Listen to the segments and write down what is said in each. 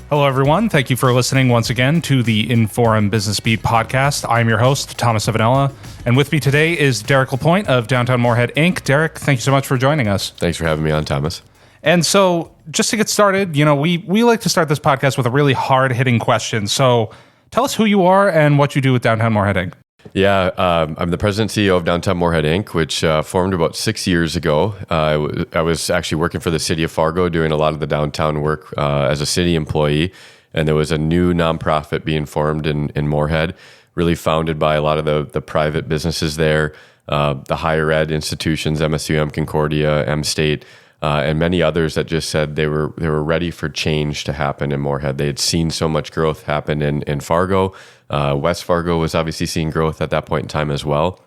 Hello, everyone. Thank you for listening once again to the Inforum Business Beat podcast. I'm your host, Thomas Avanella, and with me today is Derrick LaPoint of Downtown Moorhead, Inc. Derrick, thank you so much for joining us. Thanks for having me on, Thomas. And so, just to get started, we like to start this podcast with a really hard-hitting question. So, tell us who you are and what you do with Downtown Moorhead, Inc. Yeah, I'm the president and CEO of Downtown Moorhead, Inc., which formed about 6 years ago. I was actually working for the city of Fargo, doing a lot of the downtown work as a city employee. And there was a new nonprofit being formed in Moorhead, really founded by a lot of the private businesses there, the higher ed institutions, MSU, Concordia, M-State, and many others that just said they were ready for change to happen in Moorhead. They had seen so much growth happen in Fargo. West Fargo was obviously seeing growth at that point in time as well,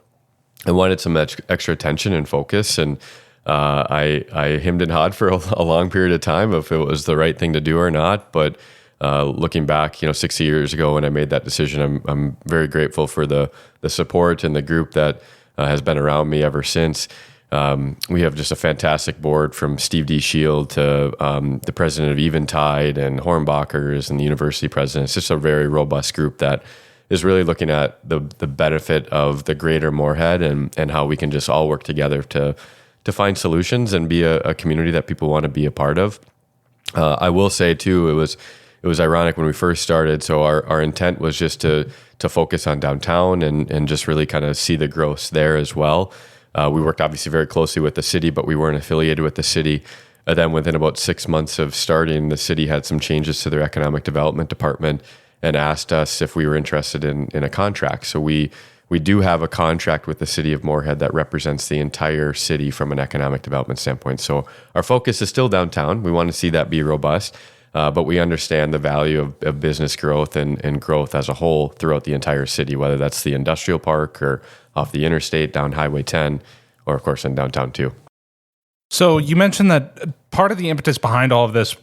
and wanted some extra attention and focus. And I hemmed and hawed for a long period of time if it was the right thing to do or not. But looking back, 6 years ago when I made that decision, I'm very grateful for the support and the group that has been around me ever since. We have just a fantastic board, from Steve D. Shield to the president of Eventide and Hornbachers and the university president. It's just a very robust group that is really looking at the benefit of the greater Moorhead and how we can just all work together to find solutions and be a community that people want to be a part of. I will say too, it was ironic when we first started. So our intent was just to focus on downtown and just really kind of see the growth there as well. We worked obviously very closely with the city, but we weren't affiliated with the city. And then within about 6 months of starting, the city had some changes to their economic development department and asked us if we were interested in a contract. So we do have a contract with the city of Moorhead that represents the entire city from an economic development standpoint. So our focus is still downtown. We want to see that be robust, but we understand the value of business growth and growth as a whole throughout the entire city, whether that's the industrial park or off the interstate, down Highway 10, or of course in downtown too. So you mentioned that part of the impetus behind all of this,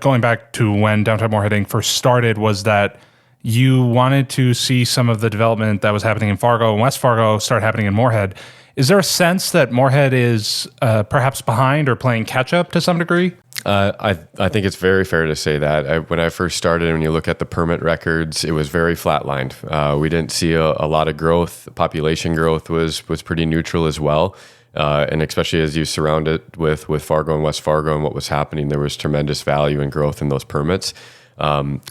going back to when Downtown Moorhead Inc. first started, was that you wanted to see some of the development that was happening in Fargo and West Fargo start happening in Moorhead. Is there a sense that Moorhead is perhaps behind or playing catch up to some degree? I think it's very fair to say that. When I first started, when you look at the permit records, it was very flatlined. We didn't see a lot of growth. Population growth was pretty neutral as well. And especially as you surround it with Fargo and West Fargo and what was happening, there was tremendous value and growth in those permits.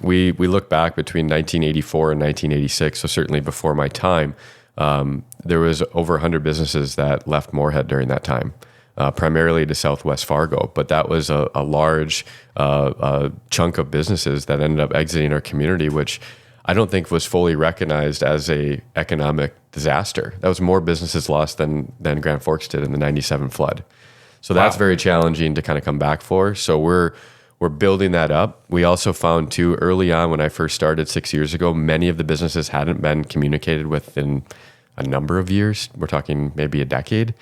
We look back between 1984 and 1986, so certainly before my time, there was over 100 businesses that left Moorhead during that time. Primarily to Southwest Fargo, but that was a large chunk of businesses that ended up exiting our community, which I don't think was fully recognized as a economic disaster. That was more businesses lost than Grand Forks did in the 97 flood. So that's very challenging to kind of come back for. So we're building that up. We also found too, early on when I first started 6 years ago, many of the businesses hadn't been communicated with in a number of years. We're talking maybe a decade.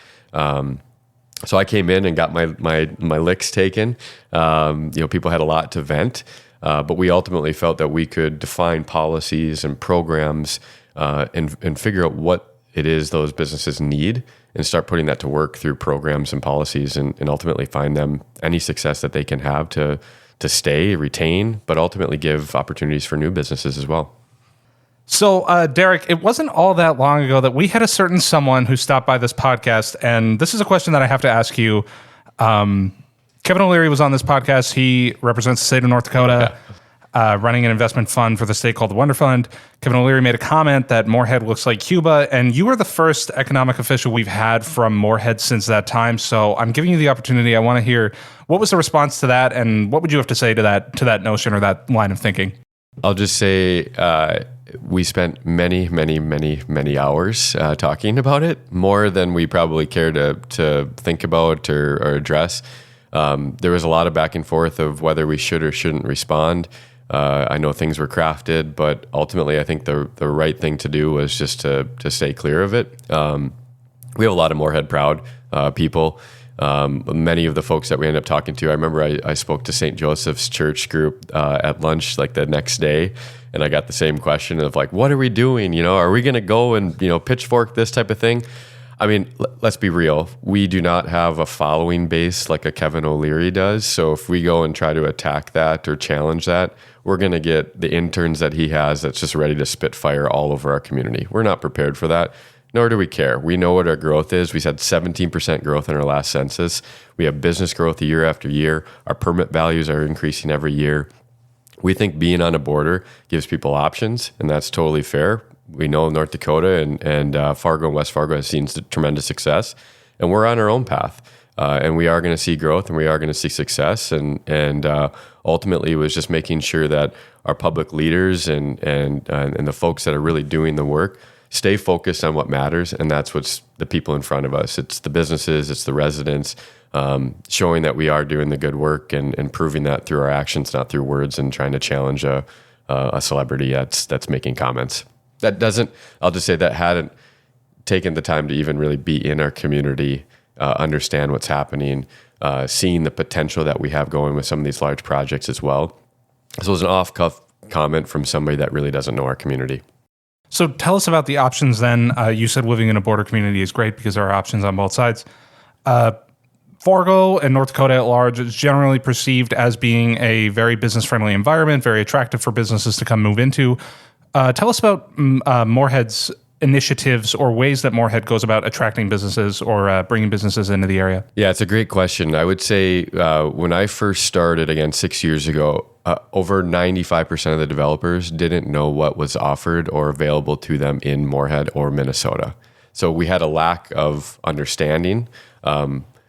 So I came in and got my licks taken. People had a lot to vent, but we ultimately felt that we could define policies and programs and figure out what it is those businesses need and start putting that to work through programs and policies and ultimately find them any success that they can have to stay, retain, but ultimately give opportunities for new businesses as well. So, Derrick, it wasn't all that long ago that we had a certain someone who stopped by this podcast, and this is a question that I have to ask you. Kevin O'Leary was on this podcast. He represents the state of North Dakota, running an investment fund for the state called the Wonder Fund. Kevin O'Leary made a comment that Moorhead looks like Cuba, and you are the first economic official we've had from Moorhead since that time. So I'm giving you the opportunity. I want to hear, what was the response to that, and what would you have to say to that notion or that line of thinking? I'll just say we spent many, many, many, many hours talking about it, more than we probably care to think about or address. There was a lot of back and forth of whether we should or shouldn't respond. I know things were crafted, but ultimately I think the right thing to do was just to stay clear of it. We have a lot of Moorhead proud people. Many of the folks that we ended up talking to, I remember I spoke to St. Joseph's Church group at lunch like the next day, and I got the same question of like, what are we doing? Are we going to go and pitchfork this type of thing? I mean, let's be real. We do not have a following base like a Kevin O'Leary does. So if we go and try to attack that or challenge that, we're going to get the interns that he has that's just ready to spit fire all over our community. We're not prepared for that, nor do we care. We know what our growth is. We've had 17% growth in our last census. We have business growth year after year. Our permit values are increasing every year. We think being on a border gives people options, and that's totally fair. We know North Dakota and Fargo and West Fargo has seen tremendous success, and we're on our own path. And we are going to see growth, and we are going to see success. And ultimately, it was just making sure that our public leaders and the folks that are really doing the work stay focused on what matters, and that's what's the people in front of us. It's the businesses, it's the residents, showing that we are doing the good work and proving that through our actions, not through words, and trying to challenge a celebrity that's making comments. I'll just say that hadn't taken the time to even really be in our community, understand what's happening, seeing the potential that we have going with some of these large projects as well. So it was an off-cuff comment from somebody that really doesn't know our community. So tell us about the options then. You said living in a border community is great because there are options on both sides. Fargo and North Dakota at large is generally perceived as being a very business-friendly environment, very attractive for businesses to come move into. Tell us about Moorhead's initiatives or ways that Moorhead goes about attracting businesses or bringing businesses into the area. Yeah, it's a great question. I would say when I first started, again, 6 years ago, over 95% of the developers didn't know what was offered or available to them in Moorhead or Minnesota. So we had a lack of understanding.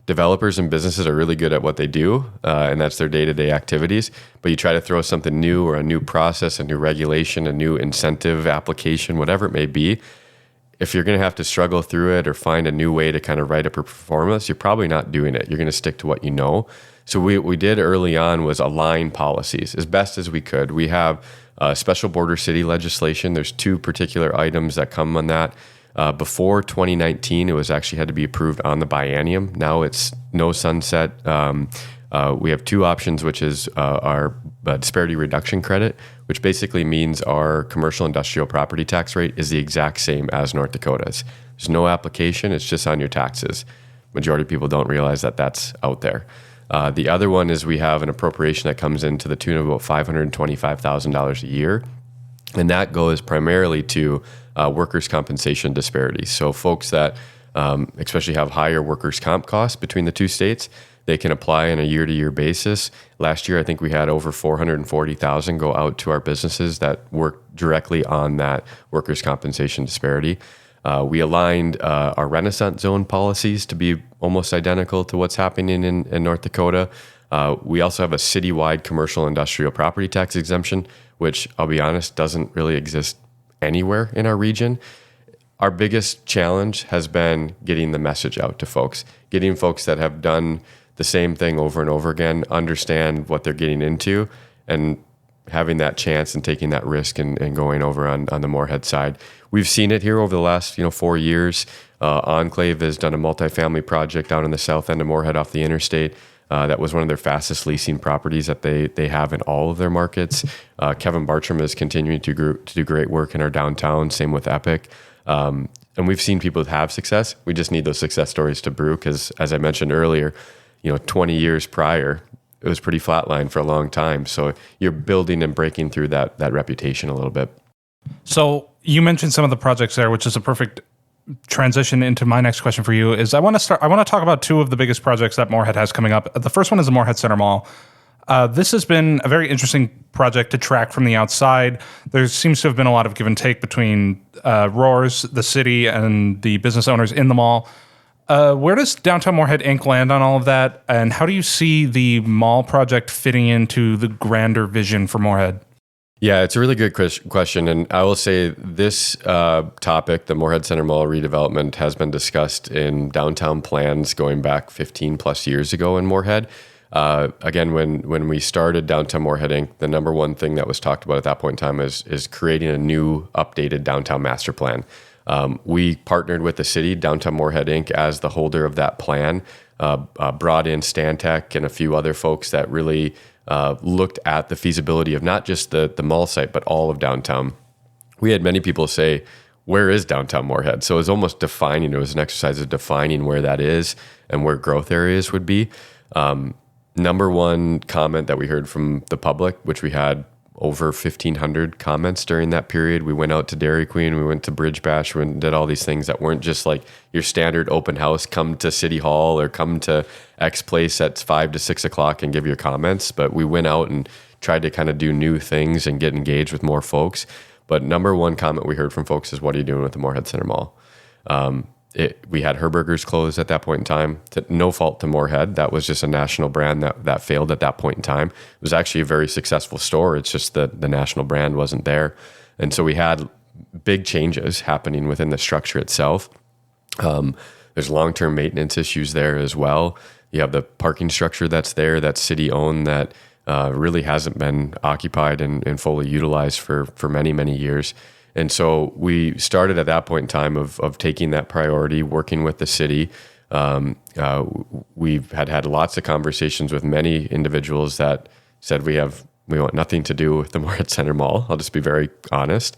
Developers and businesses are really good at what they do, and that's their day-to-day activities. But you try to throw something new or a new process, a new regulation, a new incentive application, whatever it may be. If you're going to have to struggle through it or find a new way to kind of write up a performance, you're probably not doing it. You're going to stick to what you know. So what we did early on was align policies as best as we could. We have special border city legislation. There's two particular items that come on that. Before 2019, it was actually had to be approved on the biennium. Now it's no sunset. We have two options, which is our disparity reduction credit, which basically means our commercial industrial property tax rate is the exact same as North Dakota's. There's no application. It's just on your taxes. Majority of people don't realize that that's out there. The other one is we have an appropriation that comes in to the tune of about $525,000 a year. And that goes primarily to workers' compensation disparities. So folks that especially have higher workers' comp costs between the two states, they can apply on a year-to-year basis. Last year, I think we had over $440,000 go out to our businesses that work directly on that workers' compensation disparity. We aligned our Renaissance Zone policies to be almost identical to what's happening in North Dakota. We also have a citywide commercial industrial property tax exemption, which I'll be honest, doesn't really exist anywhere in our region. Our biggest challenge has been getting the message out to folks, getting folks that have done the same thing over and over again, understand what they're getting into, and having that chance and taking that risk and going over on the Moorhead side. We've seen it here over the last 4 years. Enclave has done a multifamily project down in the south end of Moorhead off the interstate. That was one of their fastest leasing properties that they have in all of their markets. Kevin Bartram is continuing to do great work in our downtown, same with Epic. And we've seen people have success. We just need those success stories to brew because, as I mentioned earlier, 20 years prior, it was pretty flatline for a long time. So you're building and breaking through that reputation a little bit. So you mentioned some of the projects there, which is a perfect transition into my next question for you. Is I want to talk about two of the biggest projects that Moorhead has coming up. The first one is the Moorhead Center Mall. This has been a very interesting project to track from the outside. There seems to have been a lot of give and take between Roars, the city, and the business owners in the mall. Where does Downtown Moorhead Inc. land on all of that? And how do you see the mall project fitting into the grander vision for Moorhead? Yeah, it's a really good question. And I will say this topic, the Moorhead Center Mall redevelopment, has been discussed in downtown plans going back 15 plus years ago in Moorhead. Again, when we started Downtown Moorhead Inc., the number one thing that was talked about at that point in time is creating a new updated downtown master plan. We partnered with the city, Downtown Moorhead Inc., as the holder of that plan, brought in Stantec and a few other folks that really looked at the feasibility of not just the mall site, but all of downtown. We had many people say, where is downtown Moorhead? So it was almost defining, it was an exercise of defining where that is and where growth areas would be. Number one comment that we heard from the public, which we had over 1,500 comments during that period. We went out to Dairy Queen, we went to Bridge Bash, we did all these things that weren't just like your standard open house, come to City Hall or come to X place at 5 to 6 o'clock and give your comments. But we went out and tried to kind of do new things and get engaged with more folks. But number one comment we heard from folks is, what are you doing with the Moorhead Center Mall? We had Herberger's closed at that point in time. No fault to Moorhead. That was just a national brand that failed at that point in time. It was actually a very successful store. It's just that the national brand wasn't there. And so we had big changes happening within the structure itself. There's long-term maintenance issues there as well. You have the parking structure that's there, that's city-owned, that really hasn't been occupied and fully utilized for many, many years. And so we started at that point in time of taking that priority, working with the city. We've had lots of conversations with many individuals that said we want nothing to do with the Moorhead Center Mall. I'll just be very honest.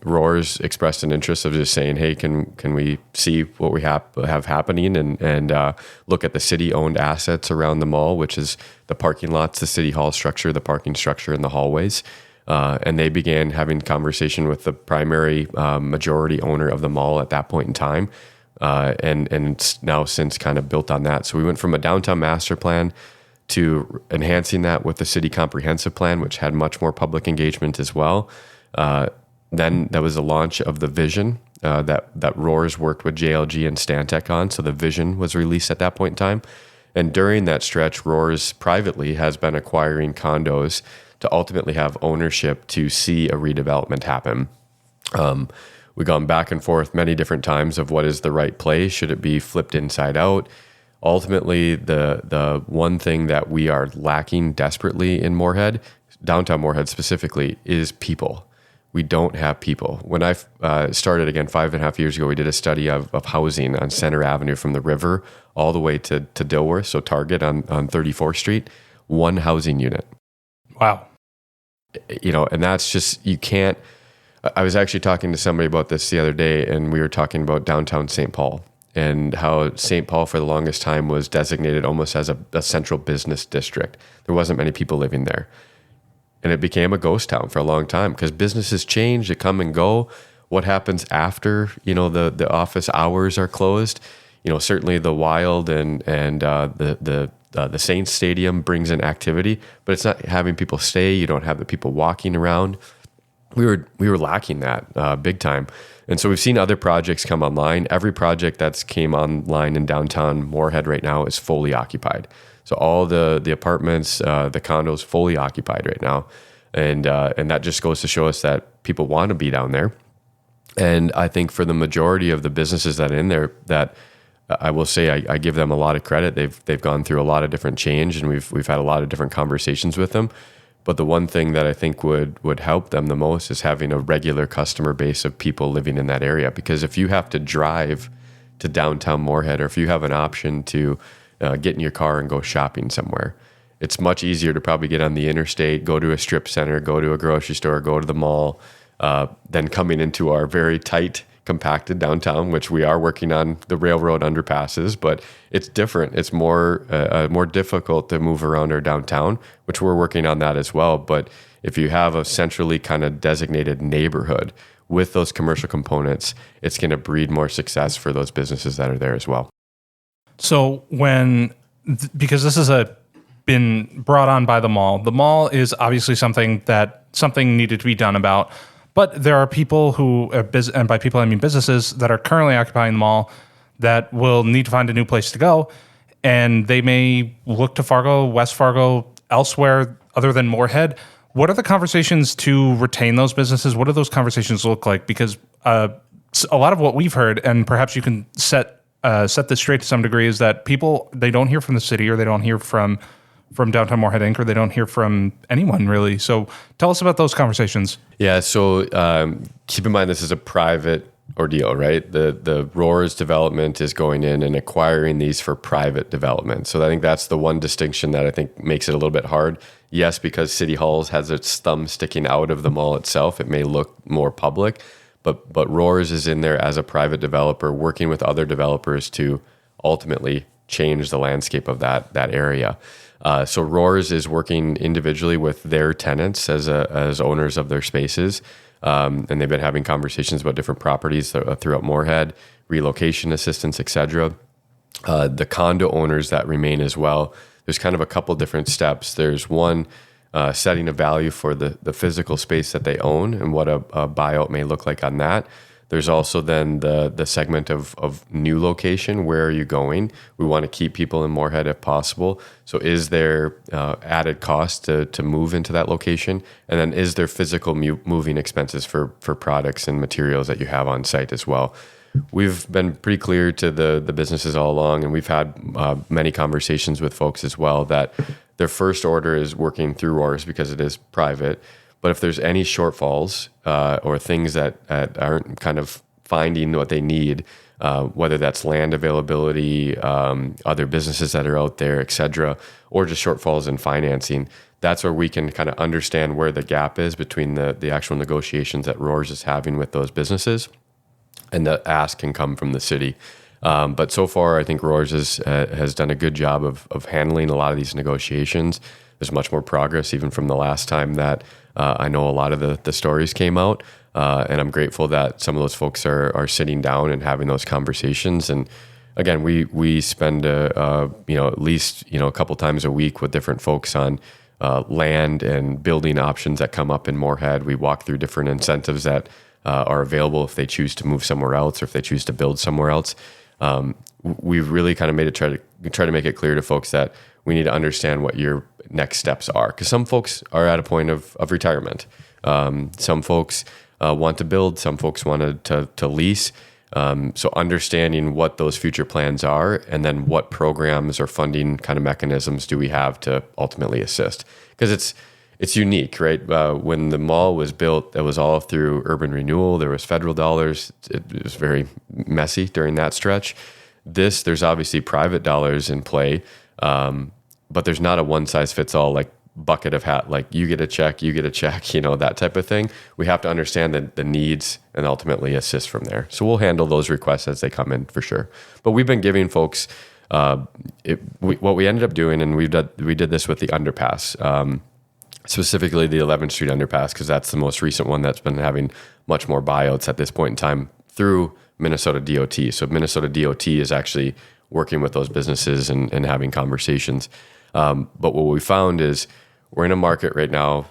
Roars expressed an interest of just saying, hey, can we see what we have happening and look at the city-owned assets around the mall, which is the parking lots, the city hall structure, the parking structure, and the hallways. And they began having conversation with the primary majority owner of the mall at that point in time. And it's now since kind of built on that. So we went from a downtown master plan to enhancing that with the city comprehensive plan, which had much more public engagement as well. Then there was the launch of the vision that Roars worked with JLG and Stantec on. So the vision was released at that point in time. And during that stretch, Roars privately has been acquiring condos to ultimately have ownership to see a redevelopment happen. We've gone back and forth many different times of what is the right play. Should it be flipped inside out? Ultimately, the one thing that we are lacking desperately in Moorhead, downtown Moorhead specifically, is people. We don't have people. When I started again 5.5 years ago, we did a study of housing on Center Avenue from the river all the way to Dilworth, so Target on 34th Street, one housing unit. Wow. And that's just, you can't. I was actually talking to somebody about this the other day, and we were talking about downtown St. Paul and how St. Paul for the longest time was designated almost as a central business district. There wasn't many people living there. And it became a ghost town for a long time because businesses change, they come and go. What happens after, the office hours are closed? Certainly the Wild and the Saints Stadium brings in activity, but it's not having people stay. You don't have the people walking around. We were lacking that big time. And so we've seen other projects come online. Every project that's came online in downtown Moorhead right now is fully occupied. So all the apartments, the condos, fully occupied right now. And that just goes to show us that people want to be down there. And I think for the majority of the businesses that are in there, that I will say I give them a lot of credit. They've gone through a lot of different change, and we've had a lot of different conversations with them. But the one thing that I think would help them the most is having a regular customer base of people living in that area. Because if you have to drive to downtown Moorhead, or if you have an option to get in your car and go shopping somewhere, it's much easier to probably get on the interstate, go to a strip center, go to a grocery store, go to the mall, than coming into our very tight, compacted downtown, which we are working on the railroad underpasses, but it's different. It's more difficult to move around our downtown, which we're working on that as well. But if you have a centrally kind of designated neighborhood with those commercial components, it's going to breed more success for those businesses that are there as well. So because this is been brought on by the mall is obviously something needed to be done about. But there are people who, and by people I mean businesses, that are currently occupying the mall that will need to find a new place to go. And they may look to Fargo, West Fargo, elsewhere other than Moorhead. What are the conversations to retain those businesses? What do those conversations look like? Because a lot of what we've heard, and perhaps you can set this straight to some degree, is that people, they don't hear from the city, or they don't hear from Downtown Moorhead Inc., or they don't hear from anyone really. So tell us about those conversations. Yeah, so keep in mind this is a private ordeal, right? The Roars development is going in and acquiring these for private development. So I think that's the one distinction that I think makes it a little bit hard. Yes, because City Hall has its thumb sticking out of the mall itself, it may look more public, but Roars is in there as a private developer working with other developers to ultimately change the landscape of that area. So Roars is working individually with their tenants as owners of their spaces. And they've been having conversations about different properties throughout Moorhead, relocation assistance, etc. The condo owners that remain as well, there's kind of a couple different steps. There's one, setting a value for the physical space that they own and what a buyout may look like on that. There's also then the segment of new location. Where are you going? We want to keep people in Moorhead if possible. So is there added cost to move into that location? And then is there physical moving expenses for products and materials that you have on site as well? We've been pretty clear to the businesses all along, and we've had many conversations with folks as well that their first order is working through Roars because it is private. But if there's any shortfalls or things that aren't kind of finding what they need, whether that's land availability, other businesses that are out there, et cetera, or just shortfalls in financing, that's where we can kind of understand where the gap is between the actual negotiations that Roars is having with those businesses, and the ask can come from the city. But so far, I think Roars has done a good job of handling a lot of these negotiations. There's much more progress even from the last time that I know a lot of the stories came out. And I'm grateful that some of those folks are sitting down and having those conversations. And again, we spend at least a couple times a week with different folks on land and building options that come up in Moorhead. We walk through different incentives that are available if they choose to move somewhere else or if they choose to build somewhere else. We've really kind of made it try to make it clear to folks that we need to understand what your next steps are, because some folks are at a point of retirement. Some folks want to build, some folks want to lease. So understanding what those future plans are, and then what programs or funding kind of mechanisms do we have to ultimately assist, because it's unique, right? When the mall was built, it was all through urban renewal. There was federal dollars. It was very messy during that stretch. There's obviously private dollars in play, but there's not a one-size-fits-all like bucket of hat, like you get a check, that type of thing. We have to understand the needs and ultimately assist from there. So we'll handle those requests as they come in for sure. But we've been giving folks what we ended up doing, and we did this with the underpass. Specifically the 11th Street underpass, because that's the most recent one that's been having much more buyouts at this point in time through Minnesota DOT. So Minnesota DOT is actually working with those businesses and having conversations. But what we found is we're in a market right now,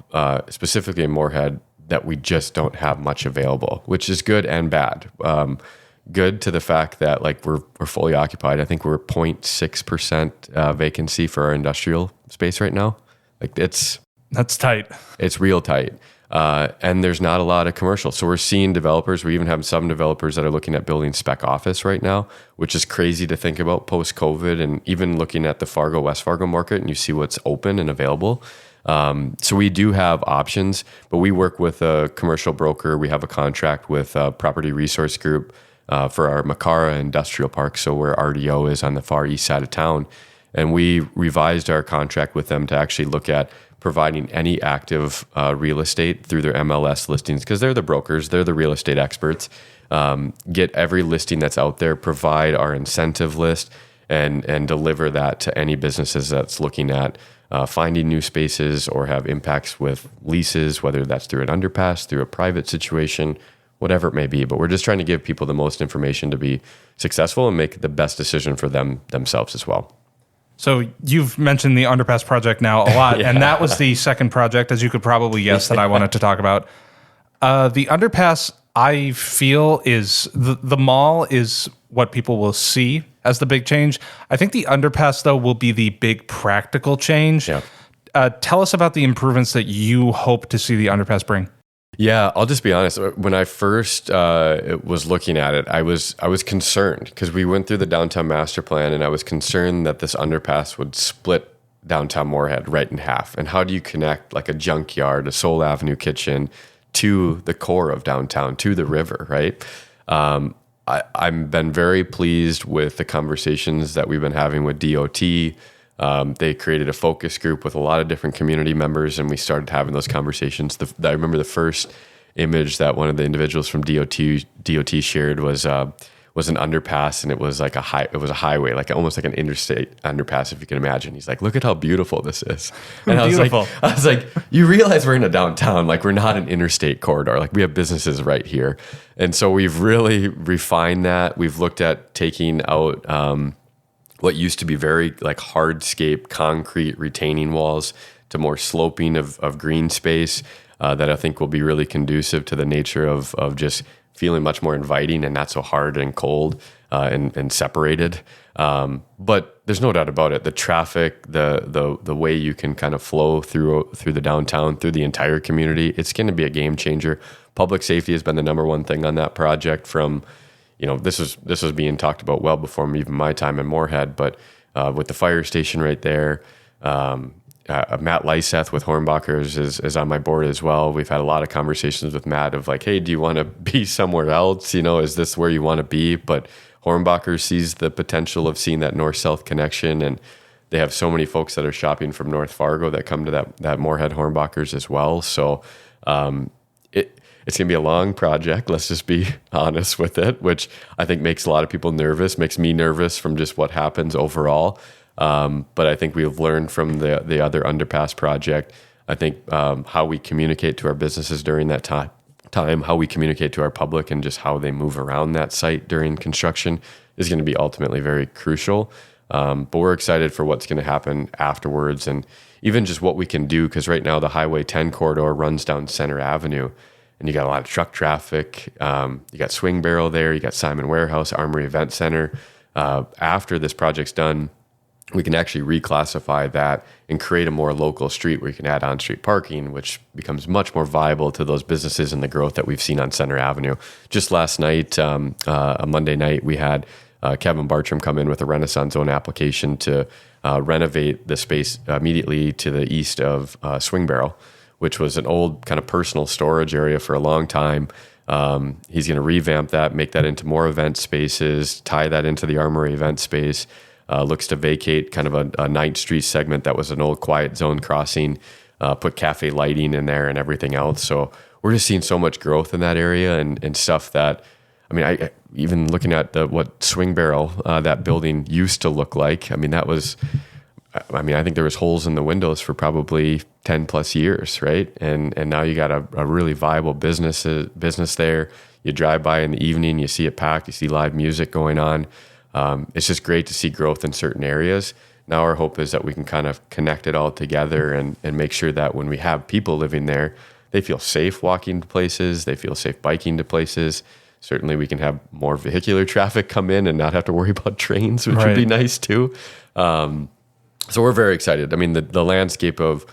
specifically in Moorhead, that we just don't have much available, which is good and bad. Good to the fact that we're fully occupied. I think we're 0.6% vacancy for our industrial space right now. That's tight. It's real tight. And there's not a lot of commercial. So we're seeing developers. We even have some developers that are looking at building spec office right now, which is crazy to think about post-COVID, and even looking at the West Fargo market, and you see what's open and available. So we do have options, but we work with a commercial broker. We have a contract with a Property Resource Group for our Makara Industrial Park, so where RDO is on the far east side of town. And we revised our contract with them to actually look at providing any active real estate through their MLS listings, because they're the brokers, they're the real estate experts. Get every listing that's out there, provide our incentive list, and deliver that to any businesses that's looking at finding new spaces or have impacts with leases, whether that's through an underpass, through a private situation, whatever it may be. But we're just trying to give people the most information to be successful and make the best decision for themselves as well. So you've mentioned the underpass project now a lot, yeah. And that was the second project, as you could probably guess, that I wanted to talk about. The underpass, I feel, is the mall is what people will see as the big change. I think the underpass, though, will be the big practical change. Yeah. Tell us about the improvements that you hope to see the underpass bring. Yeah, I'll just be honest. When I first was looking at it, I was concerned, because we went through the downtown master plan, and I was concerned that this underpass would split downtown Moorhead right in half. And how do you connect like a junkyard, a Soul Avenue kitchen, to the core of downtown, to the river, right? I've been very pleased with the conversations that we've been having with DOT. They created a focus group with a lot of different community members, and we started having those conversations. I remember the first image that one of the individuals from DOT shared was an underpass, and it was like it was a highway, like almost like an interstate underpass, if you can imagine. He's like, look at how beautiful this is. And I was like, you realize we're in a downtown, like we're not an interstate corridor, like we have businesses right here. And so we've really refined that. We've looked at taking out what used to be very like hardscape concrete retaining walls to more sloping of green space that I think will be really conducive to the nature of just feeling much more inviting and not so hard and cold and separated. But there's no doubt about it. The traffic, the way you can kind of flow through the downtown, through the entire community, it's going to be a game changer. Public safety has been the number one thing on that project from, this was being talked about well before even my time in Moorhead, but with the fire station right there, Matt Lyseth with Hornbachers is on my board as well. We've had a lot of conversations with Matt of like, hey, do you want to be somewhere else? Is this where you want to be? But Hornbachers sees the potential of seeing that north-south connection, and they have so many folks that are shopping from North Fargo that come to that Moorhead Hornbachers as well. So it's going to be a long project. Let's just be honest with it, which I think makes a lot of people nervous, makes me nervous from just what happens overall. But I think we've learned from the other underpass project. I think how we communicate to our businesses during that time, how we communicate to our public, and just how they move around that site during construction is going to be ultimately very crucial. But we're excited for what's going to happen afterwards, and even just what we can do, because right now the Highway 10 corridor runs down Center Avenue, and you got a lot of truck traffic. You got Swing Barrel there, you got Simon Warehouse, Armory Event Center. After this project's done, we can actually reclassify that and create a more local street where you can add on-street parking, which becomes much more viable to those businesses and the growth that we've seen on Center Avenue. Just last night, a Monday night, we had Kevin Bartram come in with a Renaissance Zone application to renovate the space immediately to the east of Swing Barrel, which was an old kind of personal storage area for a long time. He's going to revamp that, make that into more event spaces, tie that into the Armory event space. Looks to vacate kind of a 9th Street segment that was an old quiet zone crossing, put cafe lighting in there and everything else. So we're just seeing so much growth in that area and stuff that, I even looking at what Swing Barrel, that building used to look like. I think there was holes in the windows for probably 10 plus years, right? And now you got a really viable business there. You drive by in the evening, you see it packed, you see live music going on. It's just great to see growth in certain areas. Now our hope is that we can kind of connect it all together and make sure that when we have people living there, they feel safe walking to places, they feel safe biking to places. Certainly we can have more vehicular traffic come in and not have to worry about trains, which would be nice too. So we're very excited. The landscape of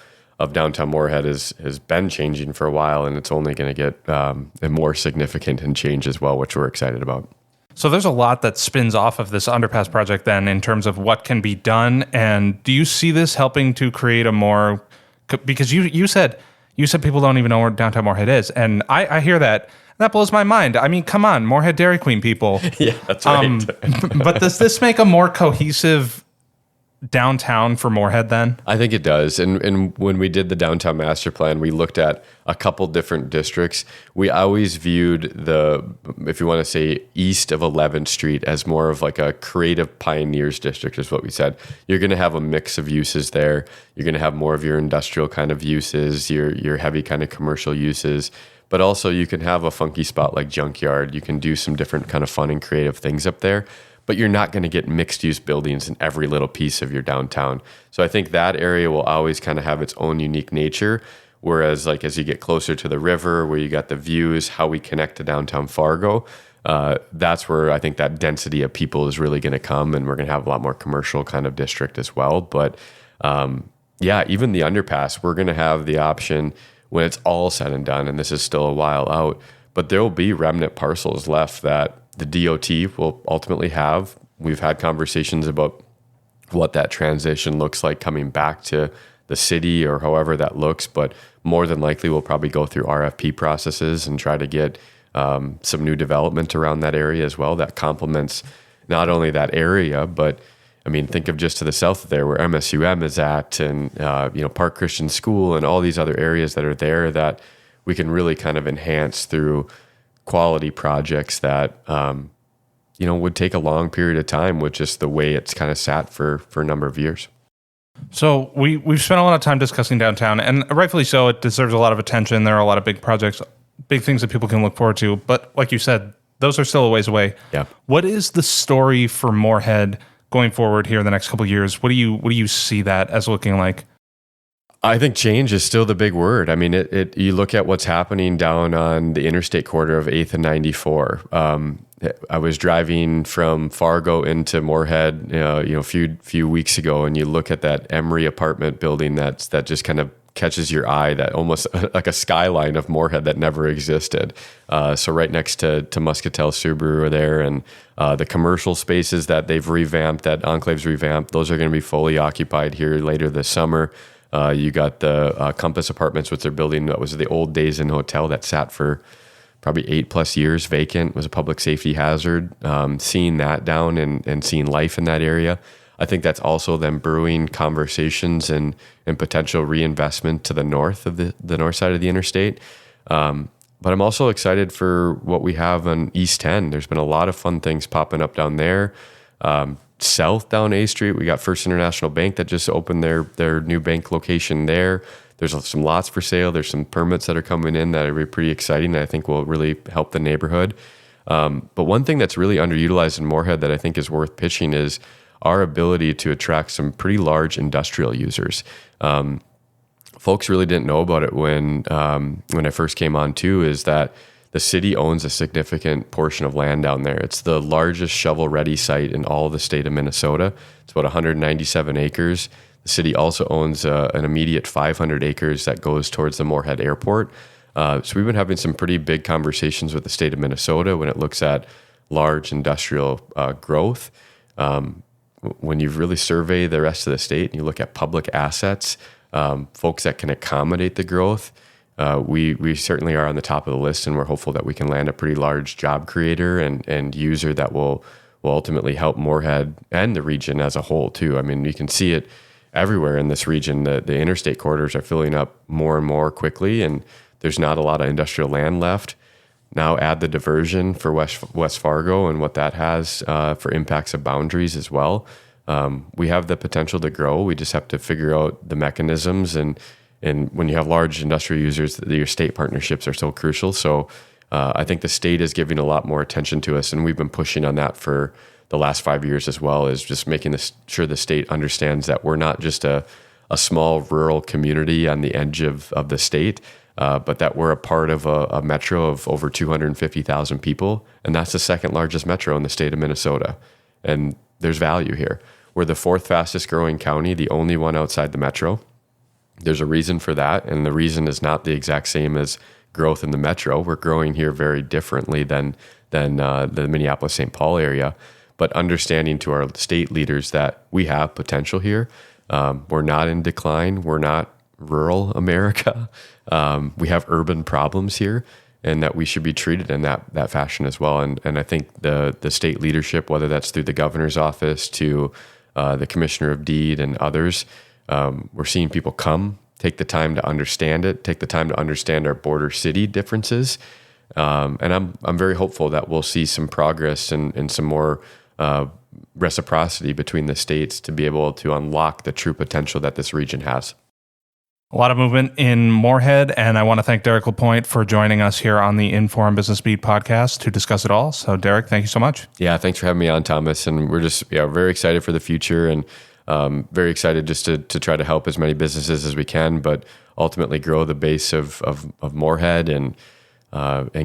downtown Moorhead has been changing for a while, and it's only going to get more significant and change as well, which we're excited about. So there's a lot that spins off of this underpass project then in terms of what can be done. And do you see this helping to create a more, because you said people don't even know where downtown Moorhead is. And I hear that. That blows my mind. Come on, Moorhead Dairy Queen people. Yeah, that's right. But does this make a more cohesive downtown for Moorhead then? I think it does. And when we did the downtown master plan, we looked at a couple different districts. We always viewed if you want to say east of 11th Street as more of like a creative pioneers district is what we said. You're going to have a mix of uses there. You're going to have more of your industrial kind of uses, your heavy kind of commercial uses. But also you can have a funky spot like Junkyard. You can do some different kind of fun and creative things up there. But you're not going to get mixed-use buildings in every little piece of your downtown. So I think that area will always kind of have its own unique nature, whereas like as you get closer to the river, where you got the views, how we connect to downtown Fargo, that's where I think that density of people is really going to come, and we're going to have a lot more commercial kind of district as well. But even the underpass, we're going to have the option when it's all said and done, and this is still a while out, but there will be remnant parcels left that the DOT will ultimately have. We've had conversations about what that transition looks like coming back to the city or however that looks, but more than likely we'll probably go through RFP processes and try to get some new development around that area as well that complements not only that area, but think of just to the south of there where MSUM is at, and Park Christian School and all these other areas that are there that we can really kind of enhance through quality projects that, would take a long period of time with just the way it's kind of sat for a number of years. So we've spent a lot of time discussing downtown, and rightfully so. It deserves a lot of attention. There are a lot of big projects, big things that people can look forward to. But like you said, those are still a ways away. Yeah. What is the story for Moorhead going forward here in the next couple of years? What do you see that as looking like? I think change is still the big word. I mean, you look at what's happening down on the interstate corridor of 8th and 94. I was driving from Fargo into Moorhead, a few weeks ago, and you look at that Emery apartment building that just kind of catches your eye, that almost like a skyline of Moorhead that never existed. So right next to Muscatel Subaru are there, and the commercial spaces that they've revamped, that Enclave's revamped, those are going to be fully occupied here later this summer. You got the Compass Apartments, which they're building. That was the old Days Inn Hotel that sat for probably 8+ years vacant. It was a public safety hazard. Seeing that down and seeing life in that area, I think that's also them brewing conversations and potential reinvestment to the north of the north side of the interstate. But I'm also excited for what we have on East 10. There's been a lot of fun things popping up down there. South down A Street, we got First International Bank that just opened their new bank location there. There's some lots for sale. There's some permits that are coming in that are pretty exciting that I think will really help the neighborhood. But one thing that's really underutilized in Moorhead that I think is worth pitching is our ability to attract some pretty large industrial users. Folks really didn't know about it when I first came on too, is that the city owns a significant portion of land down there. It's the largest shovel-ready site in all of the state of Minnesota. It's about 197 acres. The city also owns an immediate 500 acres that goes towards the Moorhead Airport. So we've been having some pretty big conversations with the state of Minnesota when it looks at large industrial growth. When you really survey the rest of the state and you look at public assets, folks that can accommodate the growth, we certainly are on the top of the list, and we're hopeful that we can land a pretty large job creator and user that will ultimately help Moorhead and the region as a whole too. I mean, you can see it everywhere in this region. The interstate corridors are filling up more and more quickly, and there's not a lot of industrial land left. Now add the diversion for West Fargo and what that has for impacts of boundaries as well. We have the potential to grow. We just have to figure out the mechanisms, and when you have large industrial users, your state partnerships are so crucial. So I think the state is giving a lot more attention to us, and we've been pushing on that for the last 5 years as well, is just making sure the state understands that we're not just a small rural community on the edge of the state, but that we're a part of a metro of over 250,000 people, and that's the second largest metro in the state of Minnesota. And there's value here. We're the 4th fastest growing county, the only one outside the metro. There's a reason for that, and the reason is not the exact same as growth in the metro. We're growing here very differently than the Minneapolis-St. Paul area, but understanding to our state leaders that we have potential here. We're not in decline. We're not rural America. We have urban problems here, and that we should be treated in that fashion as well. And I think the state leadership, whether that's through the governor's office to the commissioner of deed and others, we're seeing people take the time to understand it, take the time to understand our border city differences. And I'm very hopeful that we'll see some progress and some more reciprocity between the states to be able to unlock the true potential that this region has. A lot of movement in Moorhead, and I want to thank Derrick LaPoint for joining us here on the Inform Business Beat podcast to discuss it all. So, Derrick, thank you so much. Yeah, thanks for having me on, Thomas. And we're just very excited for the future, and very excited just to try to help as many businesses as we can, but ultimately grow the base of Moorhead and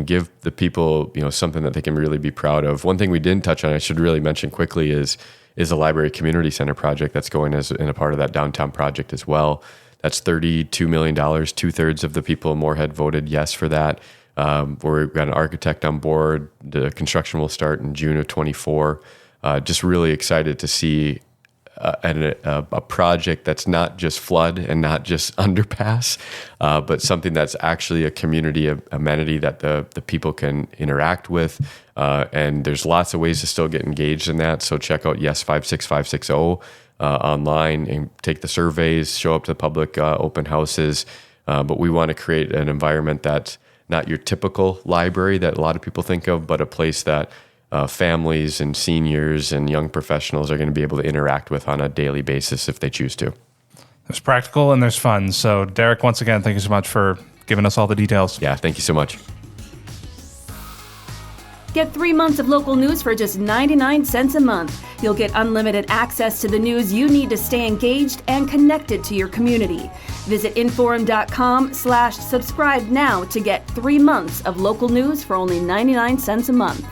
give the people something that they can really be proud of. One thing we didn't touch on, I should really mention quickly, is the Library Community Center project that's going as in a part of that downtown project as well. That's $32 million. 2/3 of the people in Moorhead voted yes for that. We've got an architect on board. The construction will start in June of 24. Just really excited to see a project that's not just flood and not just underpass, but something that's actually a community amenity that the people can interact with. And there's lots of ways to still get engaged in that. So check out Yes 56560 online and take the surveys, show up to the public open houses. But we want to create an environment that's not your typical library that a lot of people think of, but a place that families and seniors and young professionals are going to be able to interact with on a daily basis if they choose to. There's practical and there's fun. So, Derrick, once again, thank you so much for giving us all the details. Yeah, thank you so much. Get 3 months of local news for just 99 cents a month. You'll get unlimited access to the news you need to stay engaged and connected to your community. Visit inforum.com/subscribe now to get 3 months of local news for only 99 cents a month.